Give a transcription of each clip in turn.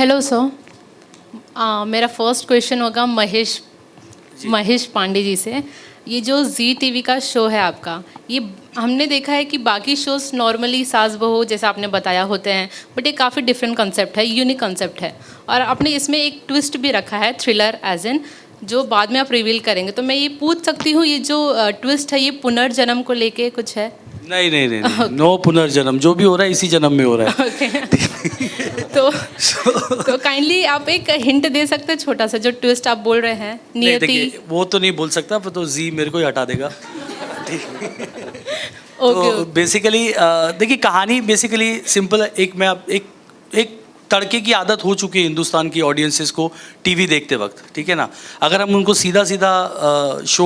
Hello sir, मेरा first question होगा महेश पांडे जी से। ये जो जी टीवी का शो है आपका, ये हमने देखा है कि बाकी शोज नॉर्मली सास बहू जैसा आपने बताया होते हैं, बट ये काफ़ी डिफरेंट कंसेप्ट है, यूनिक कंसेप्ट है। और आपने इसमें एक ट्विस्ट भी रखा है, थ्रिलर एज इन, जो बाद में आप रिवील करेंगे। तो मैं ये पूछ सकती हूँ, ये जो ट्विस्ट है ये पुनर्जन्म को लेके कुछ है? नहीं नहीं नहीं, नहीं। नो पुनर्जन्म, जो भी हो रहा है इसी जन्म में हो रहा है। ओके। तो काइंडली आप एक हिंट दे सकते हैं छोटा सा, जो ट्विस्ट आप बोल रहे हैं नहीं नियति। देखिए, वो तो नहीं बोल सकता, पर तो जी मेरे को ही हटा देगा। तो बेसिकली देखिए, कहानी बेसिकली सिंपल है। एक तड़के की आदत हो चुकी है हिंदुस्तान की ऑडियंसेस को टीवी देखते वक्त, ठीक है ना। अगर हम उनको सीधा सीधा शो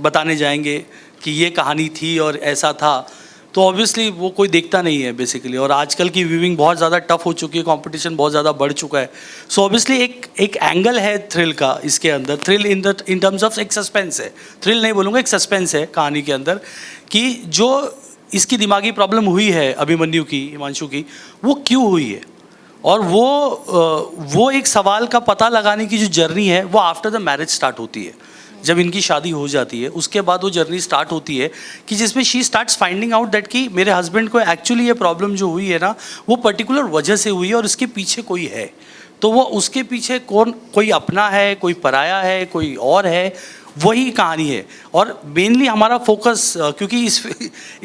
बताने जाएंगे कि ये कहानी थी और ऐसा था, तो ऑब्वियसली वो कोई देखता नहीं है बेसिकली। और आजकल की व्यूइंग बहुत ज़्यादा टफ हो चुकी है, कंपटीशन बहुत ज़्यादा बढ़ चुका है। सो ऑब्वियसली एक एंगल है थ्रिल का इसके अंदर, थ्रिल इन टर्म्स ऑफ एक सस्पेंस है, थ्रिल नहीं बोलूँगा, एक सस्पेंस है कहानी के अंदर, कि जो इसकी दिमागी प्रॉब्लम हुई है अभिमन्यु की, हिमांशु की, वो क्यों हुई है। और वो एक सवाल का पता लगाने की जो जर्नी है वो आफ्टर द मैरिज स्टार्ट होती है। जब इनकी शादी हो जाती है उसके बाद वो जर्नी स्टार्ट होती है कि जिसमें she starts finding out that कि मेरे हस्बैंड को एक्चुअली ये प्रॉब्लम जो हुई है ना, वो पर्टिकुलर वजह से हुई है और उसके पीछे कोई है। तो वो उसके पीछे कोई अपना है, कोई पराया है, कोई और है, वही कहानी है। और मेनली हमारा फोकस, क्योंकि इस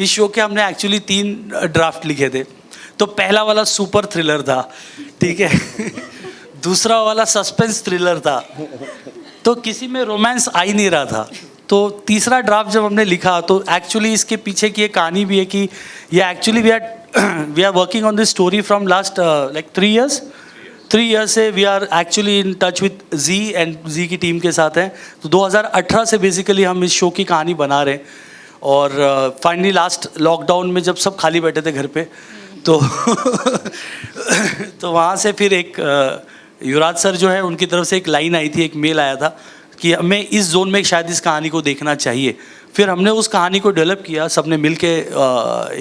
शो के हमने एक्चुअली 3 ड्राफ्ट लिखे थे। तो पहला वाला सुपर थ्रिलर था, ठीक है। दूसरा वाला सस्पेंस थ्रिलर था, तो किसी में रोमांस आ ही नहीं रहा था। तो तीसरा ड्राफ्ट जब हमने लिखा, तो एक्चुअली इसके पीछे की एक कहानी भी है कि ये actually we are working on this story from last like 3 years। 3 years से we are actually in touch with G and G की टीम के साथ हैं। तो 2018 से बेसिकली हम इस शो की कहानी बना रहे हैं। और फाइनली लास्ट लॉकडाउन में जब सब खाली बैठे थे घर पे, तो तो वहाँ से फिर एक युवराज सर जो है उनकी तरफ से एक लाइन आई थी, एक मेल आया था कि हमें इस जोन में शायद इस कहानी को देखना चाहिए। फिर हमने उस कहानी को डेवलप किया, सबने मिल के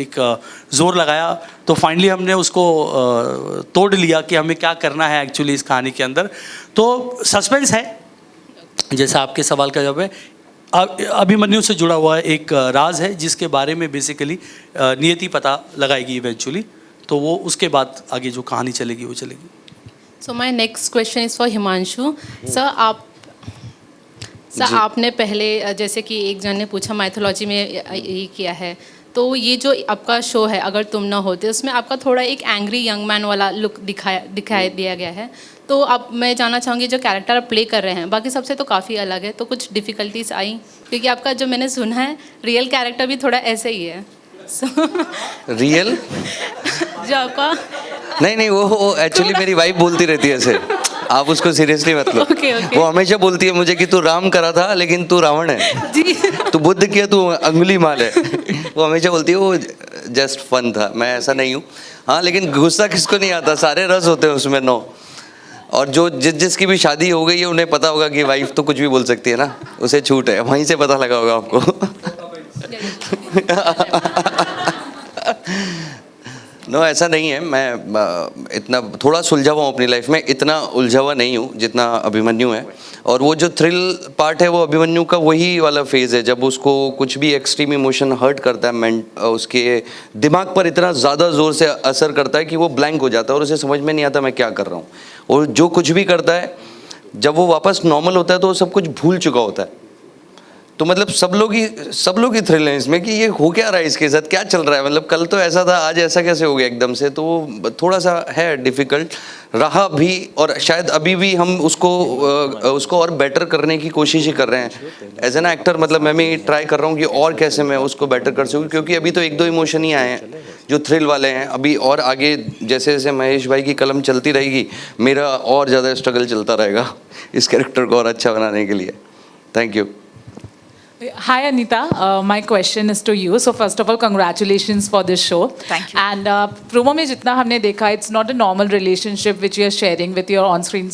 एक जोर लगाया। तो फाइनली हमने उसको तोड़ लिया कि हमें क्या करना है एक्चुअली इस कहानी के अंदर। तो सस्पेंस है, जैसा आपके सवाल का जवाब है। अभिमन्यु से जुड़ा हुआ एक राज है जिसके बारे में बेसिकली नियति पता लगाएगी इवेंचुअली। तो वो उसके बाद आगे जो कहानी चलेगी वो चलेगी। So my next question is for Himanshu sir. आपने पहले जैसे कि एक जन ने पूछा माइथोलॉजी में ये किया है, तो ये जो आपका शो है अगर तुम ना होते, उसमें आपका थोड़ा एक एंग्री यंग मैन वाला लुक दिखाई दिया गया है। तो अब मैं जानना चाहूँगी, जो कैरेक्टर आप प्ले कर रहे हैं बाकी सबसे तो काफ़ी अलग है, तो कुछ डिफ़िकल्टीज आई? क्योंकि आपका जो मैंने सुना है रियल कैरेक्टर भी थोड़ा ऐसे ही है। रियल जो आपका नहीं, वो एक्चुअली मेरी वाइफ बोलती रहती है ऐसे, आप उसको सीरियसली मत लो। Okay. वो हमेशा बोलती है मुझे कि तू राम करा था लेकिन तू रावण है जी। तू बुद्ध किया तू अंगुली माल है। वो हमेशा बोलती है वो जस्ट फन था, मैं ऐसा नहीं हूँ। हाँ, लेकिन गुस्सा किसको नहीं आता, सारे रस होते हैं उसमें। नो, और जो जिसकी भी शादी हो गई है उन्हें पता होगा कि वाइफ तो कुछ भी बोल सकती है ना, उसे छूट है, वहीं से पता लगा होगा आपको। नो ऐसा नहीं है, मैं इतना थोड़ा सुलझा हुआ हूँ अपनी लाइफ में, इतना उलझा हुआ नहीं हूँ जितना अभिमन्यु है। और वो जो थ्रिल पार्ट है वो अभिमन्यु का वही वाला फेज़ है जब उसको कुछ भी एक्सट्रीम इमोशन हर्ट करता है, उसके दिमाग पर इतना ज़्यादा ज़ोर से असर करता है कि वो ब्लैंक हो जाता है और उसे समझ में नहीं आता मैं क्या कर रहा हूँ। और जो कुछ भी करता है जब वो वापस नॉर्मल होता है तो वो सब कुछ भूल चुका होता है। तो मतलब सब लोग ही थ्रिल हैं इसमें कि ये हो क्या रहा है, इसके साथ क्या चल रहा है, मतलब कल तो ऐसा था आज ऐसा कैसे हो गया एकदम से। तो वो थोड़ा सा है डिफ़िकल्ट रहा भी, और शायद अभी भी हम उसको और बेटर करने की कोशिश ही कर रहे हैं एज एन एक्टर। मतलब मैं भी ट्राई कर रहा हूँ कि और कैसे मैं उसको बेटर कर सकूँ, क्योंकि अभी तो 1-2 इमोशन ही आए हैं जो थ्रिल वाले हैं। अभी और आगे जैसे जैसे महेश भाई की कलम चलती रहेगी मेरा और ज़्यादा स्ट्रगल चलता रहेगा इस कैरेक्टर को और अच्छा बनाने के लिए। Thank you. Hi Anita, my question is to you. So first of all, congratulations for this show. Thank you. And promo में जितना हमने देखा, it's not a normal relationship which you are sharing with your on-screen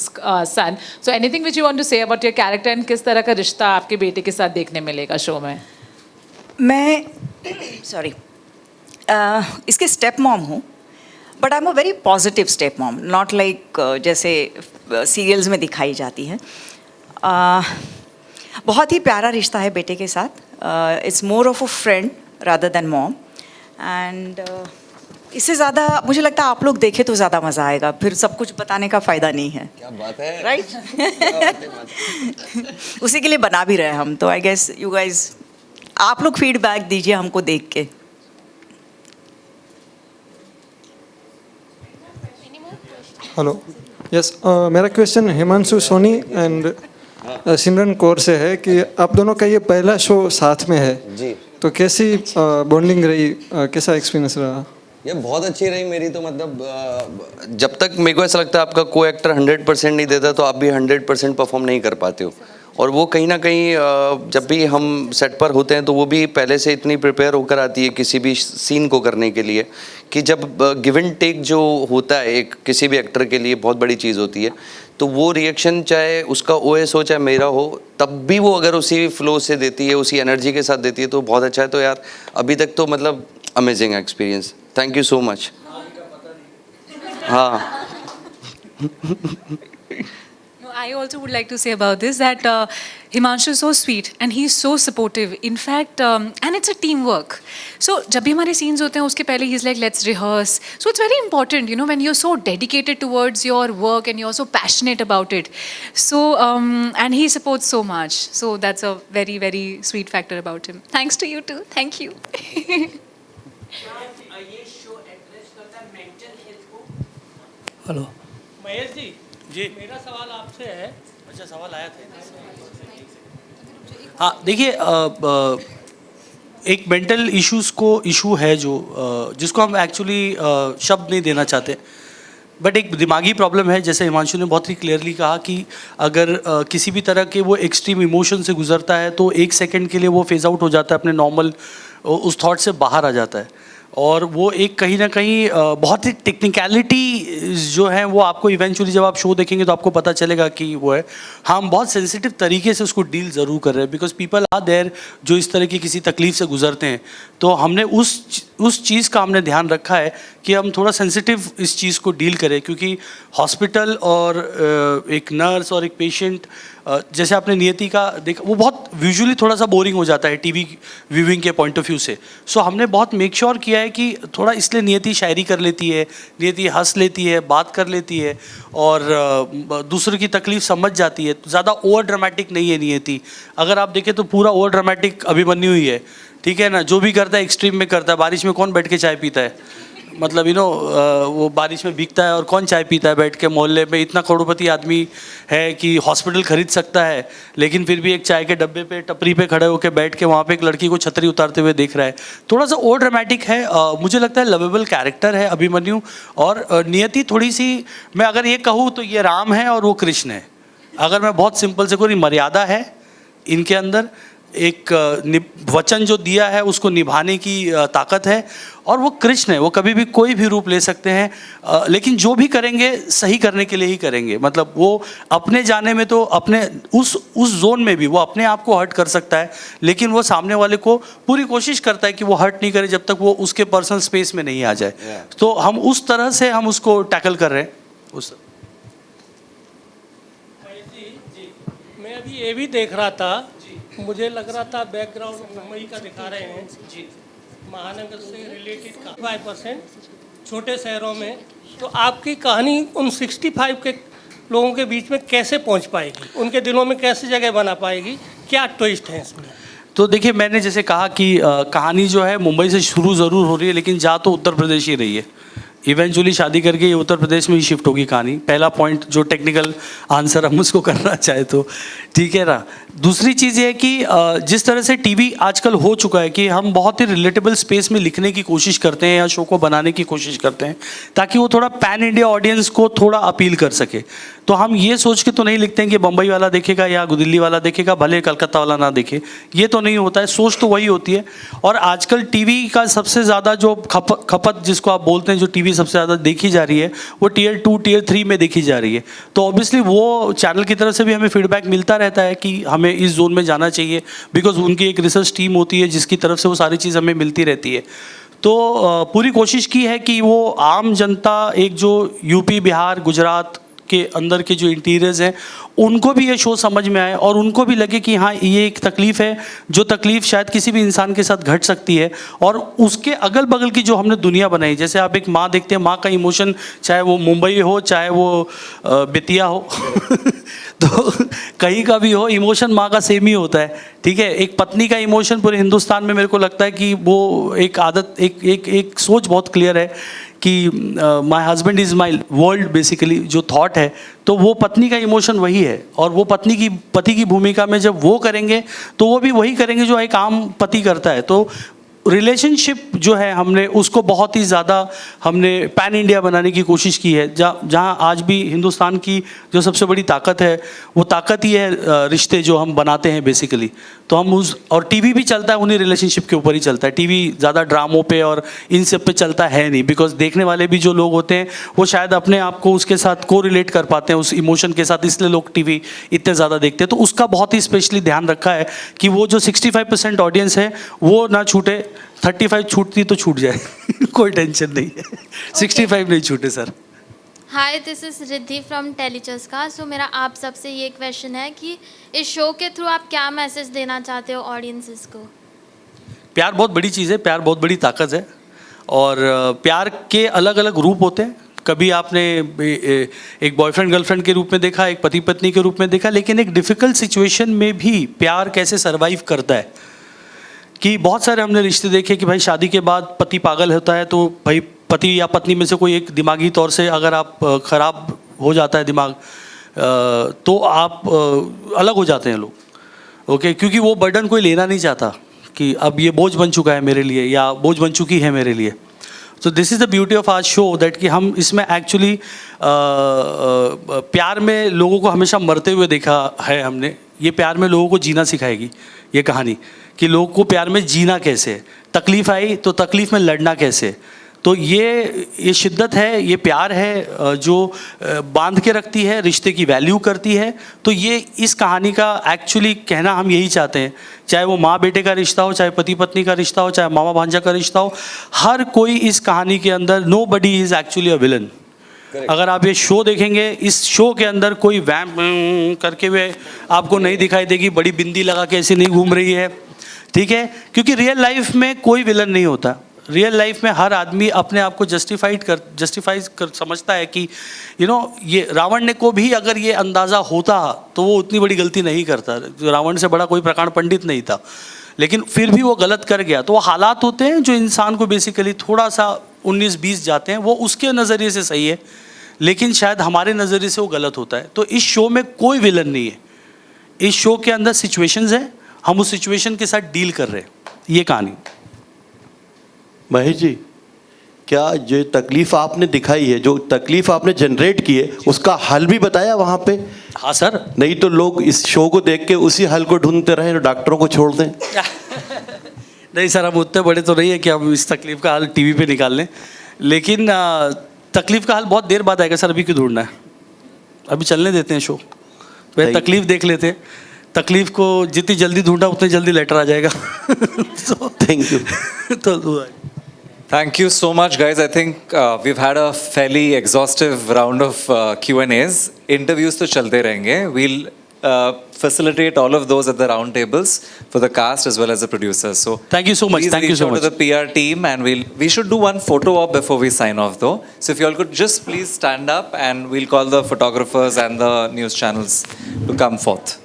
son. So anything which you want to say about your character and किस तरह का रिश्ता आपके बेटे के साथ देखने मिलेगा शो में? मैं इसके स्टेप मॉम हूँ but I am a very positive step mom, not like जैसे सीरियल्स में दिखाई जाती है. बहुत ही प्यारा रिश्ता है बेटे के साथ. It's more of a friend rather than mom. And इससे ज़्यादा मुझे लगता है आप लोग देखें तो ज़्यादा मज़ा आएगा, फिर सब कुछ बताने का फ़ायदा नहीं है. क्या बात है, राइट? उसी के लिए बना भी रहे हम, तो आई गेस यू गाइज आप लोग फीडबैक दीजिए हमको देख के. हेलो, यस, मेरा क्वेश्चन हिमांशु सोनी एंड सिमरन कौर से है कि आप दोनों का ये पहला शो साथ में है जी. तो कैसी बॉन्डिंग रही, कैसा एक्सपीरियंस रहा? ये बहुत अच्छी रही मेरी तो, मतलब जब तक मेरे को ऐसा लगता है आपका को एक्टर 100% नहीं देता तो आप भी 100% परफॉर्म नहीं कर पाते हो. और वो कहीं ना कहीं जब भी हम सेट पर होते हैं तो वो भी पहले से इतनी प्रिपेयर होकर आती है किसी भी सीन को करने के लिए कि जब गिव एंड टेक जो होता है एक किसी भी एक्टर के लिए बहुत बड़ी चीज़ होती है. तो वो रिएक्शन चाहे उसका ओएस हो चाहे मेरा हो, तब भी वो अगर उसी फ्लो से देती है, उसी एनर्जी के साथ देती है तो बहुत अच्छा है. तो यार अभी तक तो मतलब amazing experience. Thank you so much. हाँ. No, I also would like to say about this that Himanshu is so sweet and he's so supportive. In fact, and it's a teamwork. So जब भी हमारे scenes होते हैं उसके पहले he's like let's rehearse. So it's very important, you know, when you're so dedicated towards your work and you're so passionate about it. So and he supports so much. So that's a very very sweet factor about him. Thanks to you too. Thank you. Hello Mahesh ji. जी मेरा सवाल आपसे है. अच्छा सवाल आया था. हाँ देखिए, एक मेंटल इशू है जो जिसको हम एक्चुअली शब्द नहीं देना चाहते, बट एक दिमागी प्रॉब्लम है. जैसे हिमांशु ने बहुत ही क्लियरली कहा कि अगर किसी भी तरह के वो एक्सट्रीम इमोशन से गुजरता है तो एक सेकंड के लिए वो फेज आउट हो जाता है, अपने नॉर्मल उस थॉट से बाहर आ जाता है. और वो एक कहीं ना कहीं बहुत ही टेक्निकलिटी जो है वो आपको इवेंचुअली जब आप शो देखेंगे तो आपको पता चलेगा कि वो है. हम बहुत सेंसिटिव तरीके से उसको डील ज़रूर कर रहे हैं बिकॉज पीपल आर देयर जो इस तरह की किसी तकलीफ से गुजरते हैं. तो हमने उस चीज़ का हमने ध्यान रखा है कि हम थोड़ा सेंसिटिव इस चीज़ को डील करें, क्योंकि हॉस्पिटल और एक नर्स और एक पेशेंट, जैसे आपने नियति का देखा, वो बहुत विजुअली थोड़ा सा बोरिंग हो जाता है टीवी व्यूइंग के पॉइंट ऑफ व्यू से. सो हमने बहुत मेक श्योर किया है कि थोड़ा इसलिए नियति शायरी कर लेती है, नियति हंस लेती है, बात कर लेती है और दूसरों की तकलीफ समझ जाती है. ज़्यादा ओवर ड्रामेटिक नहीं है नियति. अगर आप देखें तो पूरा ओवर ड्रामेटिक अभिमन्यु ही है, ठीक है ना. जो भी करता है एक्सट्रीम में करता है. बारिश में कौन बैठ के चाय पीता है, मतलब वो बारिश में भीगता है और कौन चाय पीता है बैठ के. मोहल्ले में इतना करोड़पति आदमी है कि हॉस्पिटल खरीद सकता है, लेकिन फिर भी एक चाय के डब्बे पे टपरी पे खड़े होकर बैठ के वहाँ पे एक लड़की को छतरी उतारते हुए देख रहा है. थोड़ा सा ओवर ड्रामेटिक है. मुझे लगता है लवेबल कैरेक्टर है अभिमन्यु. और नियति थोड़ी सी, मैं अगर ये कहूँ तो ये राम है और वो कृष्ण है. अगर मैं बहुत सिंपल से कोई मर्यादा है इनके अंदर, एक वचन जो दिया है उसको निभाने की ताकत है. और वो कृष्ण है, वो कभी भी कोई भी रूप ले सकते हैं, लेकिन जो भी करेंगे सही करने के लिए ही करेंगे. मतलब वो अपने जाने में तो अपने उस जोन में भी वो अपने आप को हर्ट कर सकता है, लेकिन वो सामने वाले को पूरी कोशिश करता है कि वो हर्ट नहीं करे जब तक वो उसके पर्सनल स्पेस में नहीं आ जाए. तो हम उस तरह से हम उसको टैकल कर रहे हैं. मैं अभी ये भी देख रहा था, मुझे लग रहा था बैकग्राउंड मुंबई का दिखा रहे हैं जी, महानगर से रिलेटेड 5% छोटे शहरों में. तो आपकी कहानी उन 65 के लोगों के बीच में कैसे पहुंच पाएगी, उनके दिलों में कैसे जगह बना पाएगी, क्या ट्विस्ट है इसमें? तो देखिए, मैंने जैसे कहा कि कहानी जो है मुंबई से शुरू ज़रूर हो रही है, लेकिन जा तो उत्तर प्रदेश ही रही है. इवेंचुअली शादी करके ये उत्तर प्रदेश में ही शिफ्ट होगी कहानी. पहला पॉइंट जो टेक्निकल आंसर हम उसको करना चाहे तो ठीक है ना. दूसरी चीज़ ये है कि जिस तरह से टीवी आजकल हो चुका है कि हम बहुत ही रिलेटेबल स्पेस में लिखने की कोशिश करते हैं या शो को बनाने की कोशिश करते हैं ताकि वो थोड़ा पैन इंडिया ऑडियंस को थोड़ा अपील कर सके. तो हम ये सोच के तो नहीं लिखते हैं कि बम्बई वाला देखेगा या दिल्ली वाला देखेगा, भले कलकत्ता वाला ना देखे. ये तो नहीं होता है. सोच तो वही होती है. और आजकल टीवी का सबसे ज़्यादा जो खपत जिसको आप बोलते हैं, जो टीवी सबसे ज़्यादा देखी जा रही है वो Tier 2 Tier 3 में देखी जा रही है. तो ऑब्वियसली वो चैनल की तरफ से भी हमें फीडबैक मिलता रहता है कि हमें इस जोन में जाना चाहिए, बिकॉज उनकी एक रिसर्च टीम होती है जिसकी तरफ से वो सारी चीज़ हमें मिलती रहती है. तो पूरी कोशिश की है कि वो आम जनता, एक जो यूपी, बिहार, गुजरात के अंदर के जो इंटीरियर्स हैं, उनको भी ये शो समझ में आए और उनको भी लगे कि हाँ, ये एक तकलीफ़ है, जो तकलीफ़ शायद किसी भी इंसान के साथ घट सकती है। और उसके अगल बगल की जो हमने दुनिया बनाई, जैसे आप एक माँ देखते हैं, माँ का इमोशन, चाहे वो मुंबई हो, चाहे वो बेतिया हो तो कहीं का भी हो, इमोशन माँ का सेम ही होता है, ठीक है। एक पत्नी का इमोशन पूरे हिंदुस्तान में मेरे को लगता है कि वो एक आदत, एक सोच बहुत क्लियर है कि my husband is my world, basically जो थॉट है, तो वो पत्नी का इमोशन वही है। और वो पति की भूमिका में जब वो करेंगे तो वो भी वही करेंगे जो एक आम पति करता है। तो रिलेशनशिप जो है, हमने उसको बहुत ही ज़्यादा हमने पैन इंडिया बनाने की कोशिश की है। जहाँ आज भी हिंदुस्तान की जो सबसे बड़ी ताकत है, वो ताकत ही है रिश्ते जो हम बनाते हैं बेसिकली। तो हम और टीवी भी चलता है उन्हीं रिलेशनशिप के ऊपर ही चलता है। टीवी ज़्यादा ड्रामों पे और इन सब पे चलता है नहीं, बिकॉज देखने वाले भी जो लोग होते हैं वो शायद अपने आप को उसके साथ को रिलेट कर पाते हैं, उस इमोशन के साथ, इसलिए लोग टीवी इतने ज़्यादा देखते हैं। तो उसका बहुत ही स्पेशली ध्यान रखा है कि वो जो 65% ऑडियंस है वो ना छूटे। 35 छूटती तो छूट जाए कोई टेंशन नहीं है। 65 नहीं छूटे sir. Hi, this is Riddhi from Telechaska. So मेरा आप सबसे ये क्वेश्चन है कि इस शो के थ्रू आप क्या मैसेज देना चाहते हो ऑडियंसेस को? प्यार बहुत बड़ी चीज़ है, प्यार बहुत बड़ी ताकत है। और प्यार के अलग अलग रूप होते हैं। कभी आपने एक बॉयफ्रेंड गर्लफ्रेंड के रूप में देखा, एक पति पत्नी के रूप में देखा, लेकिन एक डिफ़िकल्ट सिचुएशन में भी प्यार कैसे सर्वाइव करता है। कि बहुत सारे हमने रिश्ते देखे कि भाई शादी के बाद पति पागल होता है, तो भाई पति या पत्नी में से कोई एक दिमागी तौर से अगर आप ख़राब हो जाता है दिमाग, तो आप अलग हो जाते हैं लोग, ओके। क्योंकि वो बर्डन कोई लेना नहीं चाहता कि अब ये बोझ बन चुका है मेरे लिए या बोझ बन चुकी है मेरे लिए। तो this is the beauty of our show, that कि हम इसमें एक्चुअली प्यार में लोगों को हमेशा मरते हुए देखा है हमने। ये प्यार में लोगों को जीना सिखाएगी ये कहानी, कि लोगों को प्यार में जीना कैसे है। तकलीफ़ आई तो तकलीफ़ में लड़ना कैसे। तो ये शिद्दत है, ये प्यार है जो बांध के रखती है, रिश्ते की वैल्यू करती है। तो ये इस कहानी का एक्चुअली कहना हम यही चाहते हैं। चाहे वो माँ बेटे का रिश्ता हो, चाहे पति पत्नी का रिश्ता हो, चाहे मामा भांजा का रिश्ता हो, हर कोई इस कहानी के अंदर, nobody is actually a villain. अगर आप ये शो देखेंगे, इस शो के अंदर कोई वैम्प करके हुए आपको नहीं दिखाई देगी, बड़ी बिंदी लगा के ऐसे नहीं घूम रही है, ठीक है। क्योंकि रियल लाइफ में कोई विलन नहीं होता। रियल लाइफ में हर आदमी अपने आप को जस्टिफाई कर समझता है कि ये रावण ने को भी अगर ये अंदाज़ा होता तो वो उतनी बड़ी गलती नहीं करता। रावण से बड़ा कोई प्रकांड पंडित नहीं था, लेकिन फिर भी वो गलत कर गया। तो वो हालात होते हैं जो इंसान को बेसिकली थोड़ा सा 19-20 जाते हैं, वो उसके नज़रिए से सही है, लेकिन शायद हमारे नज़रिए से वो गलत होता है। तो इस शो में कोई विलन नहीं है। इस शो के अंदर सिचुएशंस हैं, हम उस सिचुएशन के साथ डील कर रहे हैं, ये कहानी। महेश जी, क्या जो तकलीफ आपने दिखाई है, जो तकलीफ आपने जनरेट की है, उसका हल भी बताया वहाँ पे? हाँ सर। नहीं तो लोग इस शो को देख के उसी हल को ढूंढते रहें, डॉक्टरों को छोड़ दें। नहीं सर, हम उतने बड़े तो नहीं है कि हम इस तकलीफ का हल टीवी पे निकाल लें, लेकिन तकलीफ का हल बहुत देर बाद आएगा सर। अभी क्यों ढूंढना है, अभी चलने देते हैं शो। वह तकलीफ देख लेते हैं, तकलीफ को जितनी जल्दी ढूंढा उतनी जल्दी लेटर आ जाएगा। तो थैंक यू। तो Thank you so much, guys. I think we've had a fairly exhaustive round of Q&As. Interviews to chalte rahenge. We'll facilitate all of those at the round tables for the cast as well as the producers. So thank you so much. Thank you so much to the PR team, and we should do one photo op before we sign off, though. So if you all could just please stand up, and we'll call the photographers and the news channels to come forth.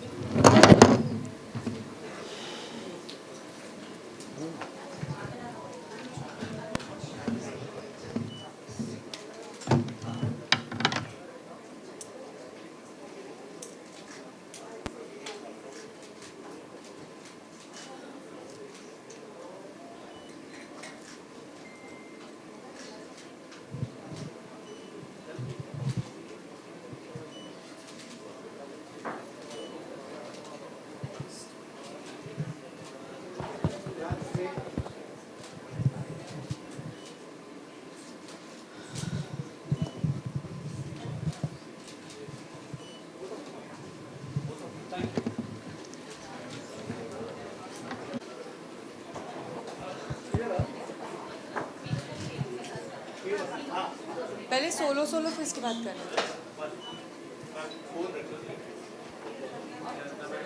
पहले solo फिर इसके बाद करें।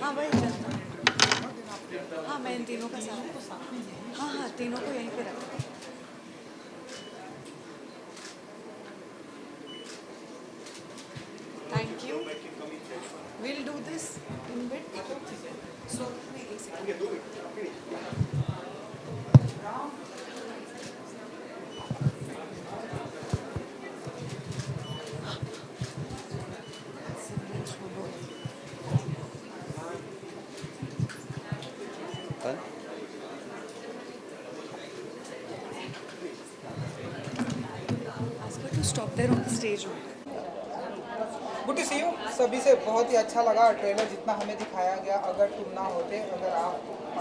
हाँ भाई हाँ मैं इन तीनों का साथ हाँ तीनों को यहीं पे रखा। Thank you. Will do this in bit. So एक second. To stop there on the stage. Good to see you सभी से बहुत ही अच्छा लगा ट्रेलर जितना हमें दिखाया गया। अगर तुम ना होते, अगर आप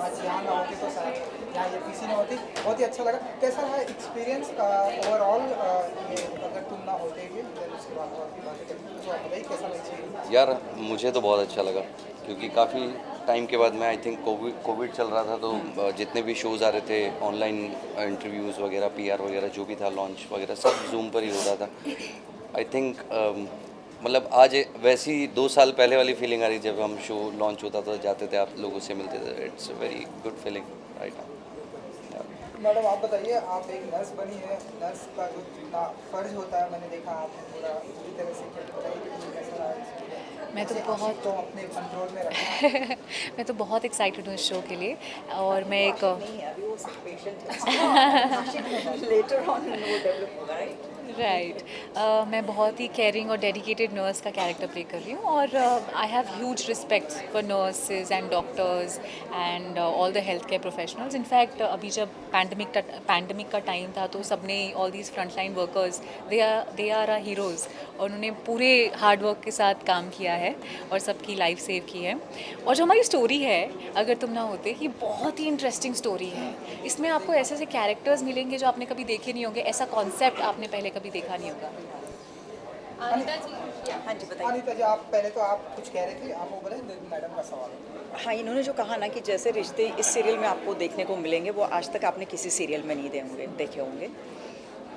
आज यहाँ ना होते तो शायद यहाँ ये पीसी ना होती। बहुत ही अच्छा लगा। कैसा रहा एक्सपीरियंस ओवरऑल ये अगर तुम ना होते भी उसके बाद और भी बातें करेंगे तो आप बताइए कैसा लगा? यार मुझे तो बहुत अच्छा लगा क्योंकि काफ़ी टाइम के बाद मैं आई थिंक कोविड चल रहा था तो जितने भी शोज़ आ रहे थे ऑनलाइन इंटरव्यूज़ वगैरह PR वगैरह जो भी था लॉन्च वगैरह सब जूम पर ही हो रहा था। आई थिंक मतलब आज वैसी 2 साल पहले वाली फीलिंग आ रही जब हम शो लॉन्च होता था जाते थे आप लोगों से मिलते थे। It's a very good feeling right now. Madam आप बताइए, आप एक नर्स बनी है, नर्स का जो जितना फ़र्ज होता है मैंने देखा आपने पूरी तरह से कैसा रहा experience? मैं तो कैसे बहुत आप तो अपने कंट्रोल में रखा। मैं तो बहुत एक्साइटेड हूँ इस शो के लिए और मैं एक Later on वो डेवलप होगा राइट। राइट मैं बहुत ही केयरिंग और डेडिकेटेड नर्स का कैरेक्टर प्ले कर रही हूँ और I have huge respect for nurses and doctors and all the health care professionals. In fact अभी जब पैंडमिक का टाइम था तो सबने all these frontline workers they are are heroes और उन्होंने पूरे हार्ड वर्क के साथ काम किया है और सबकी लाइफ सेव की है। और जो हमारी स्टोरी है अगर तुम ना होते, ये बहुत ही इंटरेस्टिंग स्टोरी है। इसमें आपको ऐसे ऐसे कैरेक्टर्स मिलेंगे जो आपने कभी देखे नहीं होंगे, ऐसा कॉन्सेप्ट आपने पहले कभी देखा नहीं होगा। अनिता जी हाँ जी बताइए। अनिता जी आप पहले तो आप कुछ कह रहे थे, आप वो बोले मैडम का सवाल। हाँ इन्होंने जो कहा ना कि जैसे रिश्ते इस सीरियल में आपको देखने को मिलेंगे वो आज तक आपने किसी सीरियल में नहीं देखे होंगे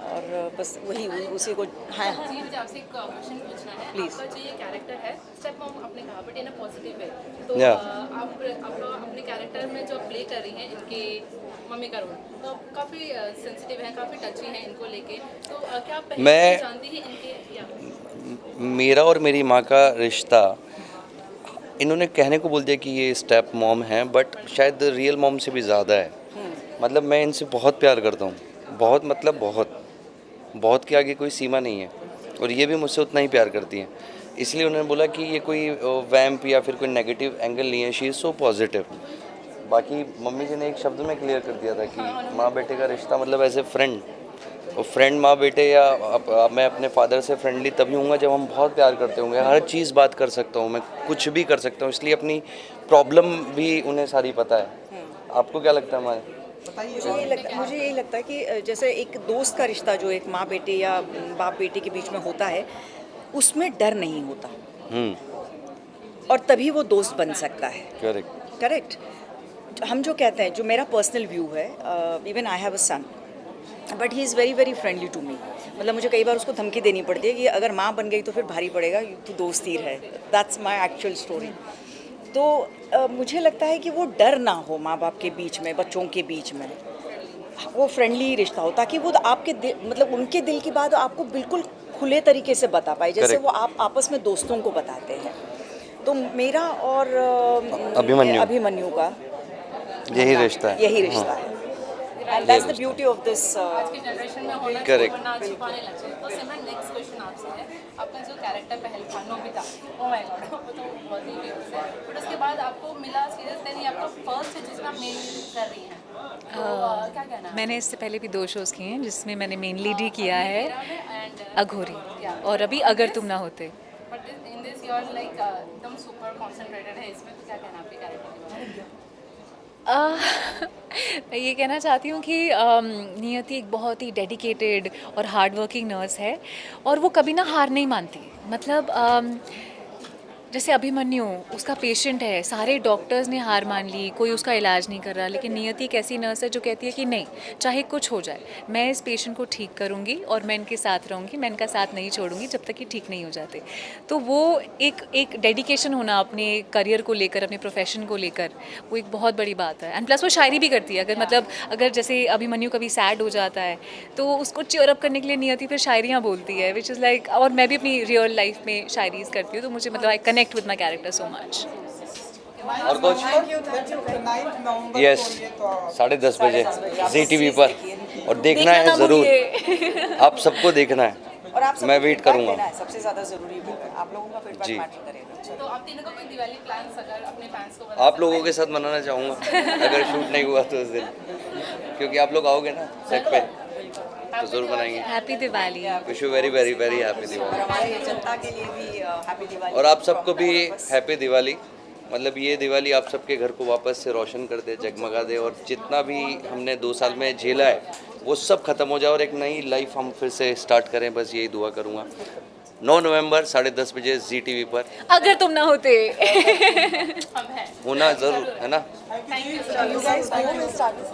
और बस वही उसी को। हाँ जी मुझे आपसे एक क्वेश्चन पूछना है। Please. आपका जो ये कैरेक्टर है स्टेप मॉम आपने कहा but in a positive way, तो Yeah. आप अपने कैरेक्टर में जो प्ले कर रही हैं इनके मम्मी का रोल तो काफ़ी सेंसिटिव है, काफ़ी टची है इनको लेके, तो क्या आप पहले मैं- से जानती हैं इनके या मेरा और मेरी माँ का रिश्ता इन्होंने कहने को बोल दिया कि ये स्टेप मॉम है बट शायद रियल मॉम से भी ज़्यादा है। मतलब मैं इनसे बहुत प्यार करता हूँ, बहुत मतलब बहुत के आगे कोई सीमा नहीं है और ये भी मुझसे उतना ही प्यार करती हैं। इसलिए उन्होंने बोला कि ये कोई वैम्प या फिर कोई नेगेटिव एंगल नहीं है, शी इज़ सो पॉजिटिव। बाकी मम्मी जी ने एक शब्द में क्लियर कर दिया था कि माँ बेटे का रिश्ता मतलब एज ए फ्रेंड, और फ्रेंड माँ बेटे या मैं अपने फादर से फ्रेंडली तभी हूँगा जब हम बहुत प्यार करते होंगे। हर चीज़ बात कर सकता हूँ मैं, कुछ भी कर सकता हूँ, इसलिए अपनी प्रॉब्लम भी उन्हें सारी पता है। आपको क्या लगता है हमारे? मुझे यही लगता है कि जैसे एक दोस्त का रिश्ता जो एक माँ बेटे या बाप बेटे के बीच में होता है उसमें डर नहीं होता और तभी वो दोस्त बन सकता है। करेक्ट। हम जो कहते हैं, जो मेरा पर्सनल व्यू है, even I have a son but he is very very friendly to me. मतलब मुझे कई बार उसको धमकी देनी पड़ती है कि अगर माँ बन गई तो फिर भारी पड़ेगा, तू दोस्त ही रहे। That's my actual story. तो मुझे लगता है कि वो डर ना हो माँ बाप के बीच में, बच्चों के बीच में, वो फ्रेंडली रिश्ता हो ताकि वो आपके मतलब उनके दिल की बात आपको बिल्कुल खुले तरीके से बता पाए, जैसे वो आप आपस में दोस्तों को बताते हैं। तो मेरा और अभिमन्यु का यही रिश्ता है। यही रिश्ता है। And that's the beauty of this. आज की जनरेशन में होना Correct. वरना छुपाने लगे। तो सिमरन नेक्स्ट क्वेश्चन आपसे है, आपका जो कैरेक्टर पहले था नोबिता, ओह माय गॉड वो तो बहुत ही फेमस है, बट उसके बाद आपको मिला सीरियस देन ये आपका फर्स्ट है जिसमें आप मेन कर रही हैं, तो क्या कहना है? मैंने इससे पहले भी 2 शोज़ किए हैं जिसमें मैंने मेन लीड ही किया है, एंड अघोरी और अभी अगर तुम ना होते। But in this you are like एकदम सुपर कंसंट्रेटेड है इसमें, तो क्या कहना आपके कैरेक्टर के बारे में? मैं ये कहना चाहती हूँ कि नियति एक बहुत ही डेडिकेटेड और हार्ड वर्किंग नर्स है और वो कभी ना हार नहीं मानती। मतलब जैसे अभिमन्यु उसका पेशेंट है, सारे डॉक्टर्स ने हार मान ली, कोई उसका इलाज नहीं कर रहा, लेकिन नियति एक ऐसी नर्स है जो कहती है कि नहीं, चाहे कुछ हो जाए मैं इस पेशेंट को ठीक करूँगी और मैं इनके साथ रहूँगी, मैं इनका साथ नहीं छोड़ूंगी जब तक कि ठीक नहीं हो जाते। तो वो एक डेडिकेशन होना अपने करियर को लेकर, अपने प्रोफेशन को लेकर, वो एक बहुत बड़ी बात है। एंड प्लस वो शायरी भी करती है। अगर जैसे अभिमन्यु कभी सैड हो जाता है तो उसको चीयर अप करने के लिए नियति फिर शायरियाँ बोलती है, विच इज़ लाइक, और मैं भी अपनी रियल लाइफ में शायरीज करती हूँ, तो मुझे मतलब I connect with my character so much. और कुछ? यस, 10:30 बजे ZTV पर, और देखना है ज़रूर, आप सबको देखना है, और आप सबको मैं वेट feedback करूँगा। देना है, सबसे ज़्यादा ज़रूरी वो है, आप लोगों का फीडबैक जी। मैटर करेगा। तो आप तीनों का कोई दिवाली प्लान्स अगर अपने फैंस को आप लोगों के साथ मनाना चाहूँगा अगर शूट नहीं हुआ तो उस दिन, क्योंकि आप लोग आओगे ना सेट पे, तो ज़रूर बनाएंगे। Happy Diwali. Wish you very very very happy Diwali. और हमारे जनता के लिए भी हैप्पी दिवाली। और आप सबको भी हैप्पी दिवाली। मतलब ये दिवाली आप सबके घर को वापस से रोशन कर दे, जगमगा दे, और जितना भी हमने 2 साल में झेला है वो सब खत्म हो जाए और एक नई लाइफ हम फिर से स्टार्ट करें, बस यही दुआ करूँगा। 9 नवंबर 10:30 बजे ZTV पर अगर तुम ना होते। होना ज़रूर है ना। You guys go, we'll start this.